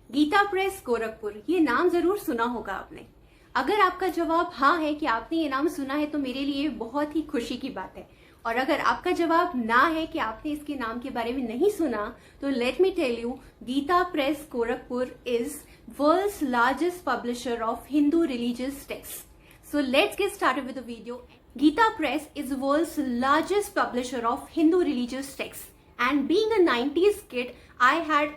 गीता प्रेस गोरखपुर, ये नाम जरूर सुना होगा आपने। अगर आपका जवाब हाँ है कि आपने ये नाम सुना है तो मेरे लिए बहुत ही खुशी की बात है। और अगर आपका जवाब ना है कि आपने इसके नाम के बारे में नहीं सुना, तो let me tell you, Gita Press Gorakhpur is world's largest publisher of Hindu religious text. So let's get started with the video. Gita Press is the world's largest publisher of Hindu religious texts. And being a 90s kid, I had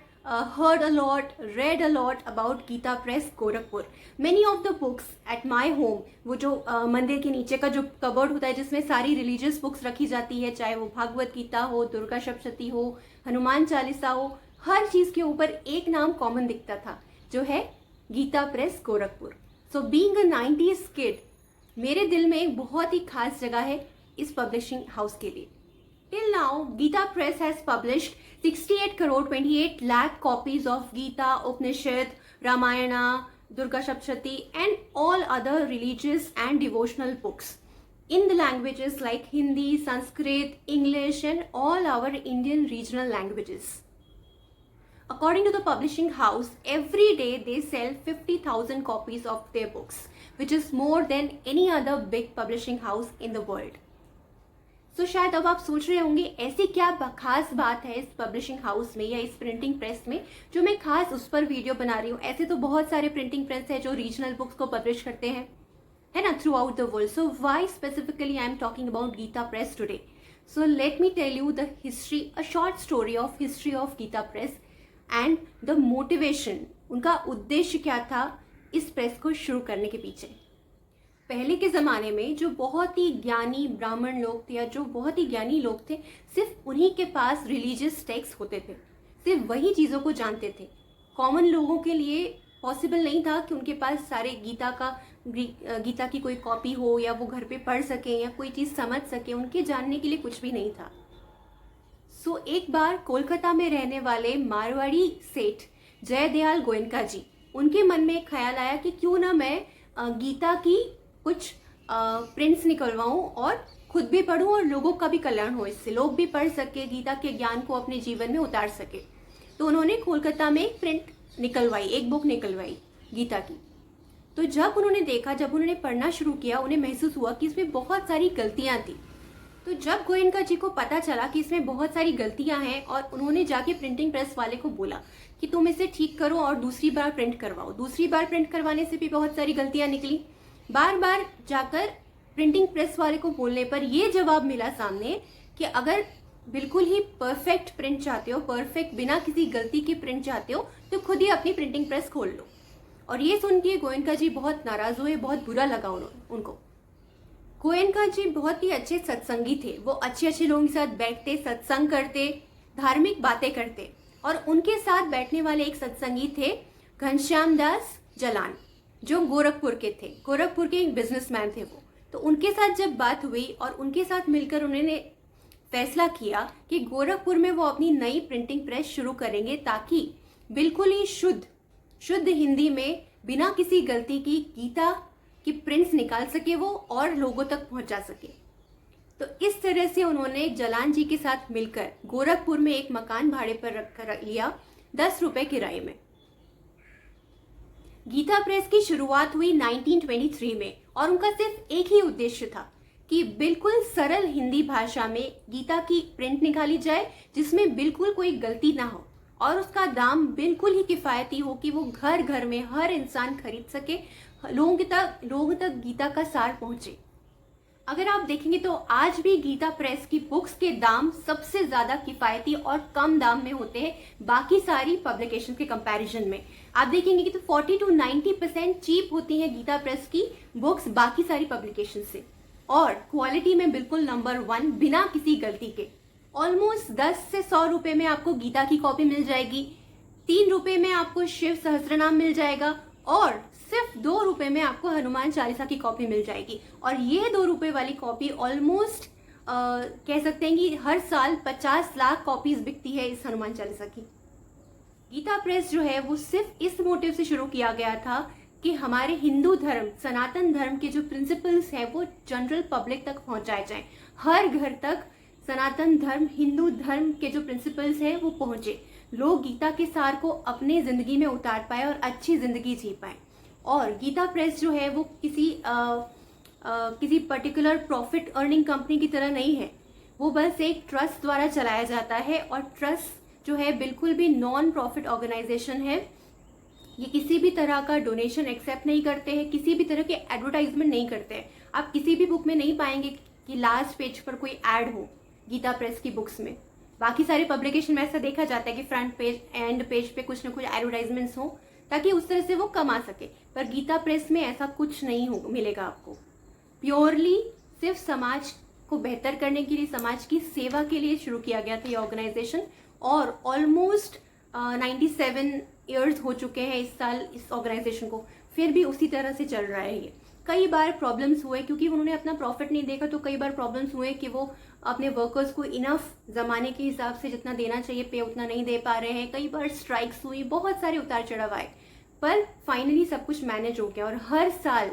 heard a lot, read a lot about Gita Press Gorakhpur. Many of the books at my home, वो जो मंदिर के नीचे का जो cupboard होता है जिसमें सारी रिलीजियस बुक्स रखी जाती है, चाहे वो भागवत गीता हो, दुर्गा सप्तशती हो, हनुमान चालीसा हो, हर चीज के ऊपर एक नाम कॉमन दिखता था, जो है Gita Press Gorakhpur. So being a 90s kid, मेरे दिल में एक बहुत ही खास जगह है इस पब्लिशिंग हाउस के लिए। Till now Gita Press has published 68 crore 28 lakh copies of Gita, Upanishad, Ramayana, Durga Saptashati and all other religious and devotional books in the languages like Hindi, Sanskrit, English and all our Indian regional languages. According to the publishing house, every day they sell 50,000 copies of their books, which is more than any other big publishing house in the world. So शायद अब आप सोच रहे होंगे ऐसी क्या खास बात है इस पब्लिशिंग हाउस में या इस प्रिंटिंग प्रेस में जो मैं खास उस पर वीडियो बना रही हूँ। ऐसे तो बहुत सारे प्रिंटिंग प्रेस है जो रीजनल बुक्स को पब्लिश करते हैं, है ना, throughout the world. So why specifically I am talking about Gita Press today? So let me tell you the history, a short story of history of Gita Press and the motivation, उनका उद्देश्य क्या था इस प्रेस को शुरू करने के पीछे। पहले के ज़माने में जो बहुत ही ज्ञानी ब्राह्मण लोग थे या जो बहुत ही ज्ञानी लोग थे, सिर्फ उन्हीं के पास रिलीजियस टेक्स्ट होते थे, सिर्फ वही चीज़ों को जानते थे। कॉमन लोगों के लिए पॉसिबल नहीं था कि उनके पास सारे गीता की कोई कॉपी हो या वो घर पे पढ़ सकें या कोई चीज़ समझ सकें। उनके जानने के लिए कुछ भी नहीं था। सो एक बार कोलकाता में रहने वाले मारवाड़ी सेठ जयदयाल गोयनका जी, उनके मन में एक ख्याल आया कि क्यों ना मैं गीता की कुछ प्रिंट्स निकलवाऊं और खुद भी पढूं और लोगों का भी कल्याण हो, इससे लोग भी पढ़ सके, गीता के ज्ञान को अपने जीवन में उतार सके। तो उन्होंने कोलकाता में एक प्रिंट निकलवाई, एक बुक निकलवाई गीता की। तो जब उन्होंने पढ़ना शुरू किया, उन्हें महसूस हुआ कि इसमें बहुत सारी गलतियां थी। तो जब गोयनका जी को पता चला कि इसमें बहुत सारी गलतियां हैं और उन्होंने जाके प्रिंटिंग प्रेस वाले को बोला कि तुम इसे ठीक करो और दूसरी बार प्रिंट करवाओ। दूसरी बार प्रिंट करवाने से भी बहुत सारी गलतियां निकली। बार बार जाकर प्रिंटिंग प्रेस वाले को बोलने पर यह जवाब मिला सामने कि अगर बिल्कुल ही परफेक्ट प्रिंट चाहते हो, परफेक्ट बिना किसी गलती के प्रिंट चाहते हो, तो खुद ही अपनी प्रिंटिंग प्रेस खोल लो। और ये सुन के गोयनका जी बहुत नाराज हुए, बहुत बुरा लगा उनको। गोयनका जी बहुत ही अच्छे सत्संगी थे, वो अच्छे लोगों के साथ बैठते, सत्संग करते, धार्मिक बातें करते। और उनके साथ बैठने वाले एक सत्संगी थे घनश्याम दास जलान, जो गोरखपुर के थे, गोरखपुर के एक बिजनेसमैन थे वो। तो उनके साथ जब बात हुई और उनके साथ मिलकर उन्होंने फैसला किया कि गोरखपुर में वो अपनी नई प्रिंटिंग प्रेस शुरू करेंगे ताकि बिल्कुल ही शुद्ध हिंदी में बिना किसी गलती की गीता की प्रिंट्स निकाल सके वो और लोगों तक पहुंचा सके। तो इस तरह से उन्होंने जलान जी के साथ मिलकर गोरखपुर में एक मकान भाड़े पर रख लिया 10 रुपए किराए में। गीता प्रेस की शुरुआत हुई 1923 में और उनका सिर्फ एक ही उद्देश्य था कि बिल्कुल सरल हिंदी भाषा में गीता की प्रिंट निकाली जाए जिसमें बिल्कुल कोई गलती ना हो और उसका दाम बिल्कुल ही किफायती हो कि वो घर घर में हर इंसान खरीद सके, लोगों तक गीता का सार पहुंचे। अगर आप देखेंगे तो आज भी गीता प्रेस की बुक्स के दाम सबसे ज्यादा किफायती और कम दाम में होते हैं बाकी सारी पब्लिकेशन के कंपैरिजन में। आप देखेंगे कि तो 40 to 90% चीप होती हैं गीता प्रेस की बुक्स बाकी सारी पब्लिकेशन से, और क्वालिटी में बिल्कुल नंबर 1 बिना किसी गलती के। ऑलमोस्ट 10 से 100 रुपए में आपको गीता की कॉपी मिल जाएगी, 3 रुपए में आपको शिव सहस्त्रनाम मिल जाएगा और सिर्फ 2 रुपए में आपको हनुमान चालीसा की कॉपी मिल जाएगी। और ये 2 रुपए वाली कॉपी ऑलमोस्ट कह सकते हैं कि हर साल 50 लाख कॉपीज बिकती है इस हनुमान चालीसा की। गीता प्रेस जो है वो सिर्फ इस मोटिव से शुरू किया गया था कि हमारे हिंदू धर्म, सनातन धर्म के जो प्रिंसिपल्स हैं वो जनरल पब्लिक तक पहुंचाए जाएं, हर घर तक सनातन धर्म, हिंदू धर्म के जो प्रिंसिपल्स हैं वो पहुंचे, लोग गीता के सार को अपने जिंदगी में उतार पाए और अच्छी जिंदगी जी पाए। और गीता प्रेस जो है वो किसी पर्टिकुलर प्रॉफिट अर्निंग कंपनी की तरह नहीं है, वो बस एक ट्रस्ट द्वारा चलाया जाता है। और ट्रस्ट जो है बिल्कुल भी नॉन प्रॉफिट ऑर्गेनाइजेशन है। ये किसी भी तरह का डोनेशन एक्सेप्ट नहीं करते हैं, किसी भी तरह के एडवर्टाइजमेंट नहीं करते हैं। आप किसी भी बुक में नहीं पाएंगे कि लास्ट पेज पर कोई ऐड हो गीता प्रेस की बुक्स में। बाकी सारे पब्लिकेशन में ऐसा देखा जाता है कि फ्रंट पेज एंड पेज पे कुछ ना कुछ एडवर्टाइजमेंट्स हो ताकि उस तरह से वो कमा सके, पर गीता प्रेस में ऐसा कुछ नहीं हो मिलेगा आपको। प्योरली सिर्फ समाज को बेहतर करने के लिए, समाज की सेवा के लिए शुरू किया गया था ये ऑर्गेनाइजेशन। और ऑलमोस्ट 97 ईयर्स हो चुके हैं इस साल इस ऑर्गेनाइजेशन को, फिर भी उसी तरह से चल रहा है ये। कई बार प्रॉब्लम्स हुए क्योंकि उन्होंने अपना प्रॉफिट नहीं देखा, तो कई बार प्रॉब्लम्स हुए कि वो अपने वर्कर्स को इनफ जमाने के हिसाब से जितना देना चाहिए पे उतना नहीं दे पा रहे हैं। कई बार स्ट्राइक्स हुई, बहुत सारे उतार चढ़ाव आए, पर फाइनली सब कुछ मैनेज हो गया। और हर साल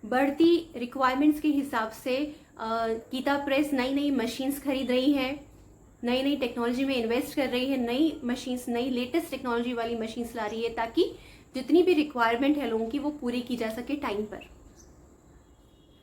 बढ़ती रिक्वायरमेंट्स के हिसाब से गीता प्रेस नई नई मशीन्स खरीद रही है, नई नई टेक्नोलॉजी में इन्वेस्ट कर रही है, नई मशीन्स, नई लेटेस्ट टेक्नोलॉजी वाली मशीन्स ला रही है ताकि जितनी भी रिक्वायरमेंट है लोगों की वो पूरी की जा सके टाइम पर।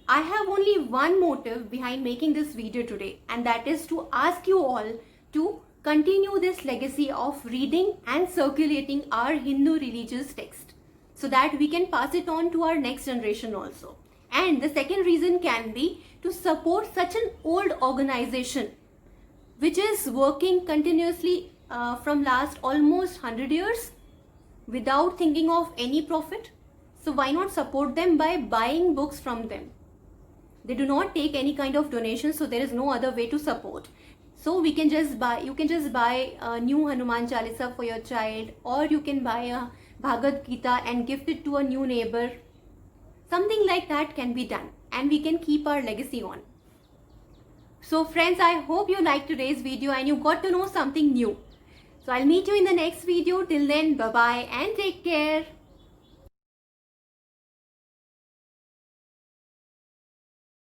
I have only one motive behind making this video today, and that is to ask you all to continue this legacy of reading and circulating our Hindu religious text so that we can pass it on to our next generation also. And the second reason can be to support such an old organization which is working continuously from last almost 100 years without thinking of any profit. So why not support them by buying books from them? They do not take any kind of donation, so there is no other way to support. So you can just buy a new Hanuman Chalisa for your child, or you can buy a Bhagavad Gita and gift it to a new neighbor. Something like that can be done, and we can keep our legacy on. So friends, I hope you liked today's video and you got to know something new. So I'll meet you in the next video. Till then, bye bye and take care.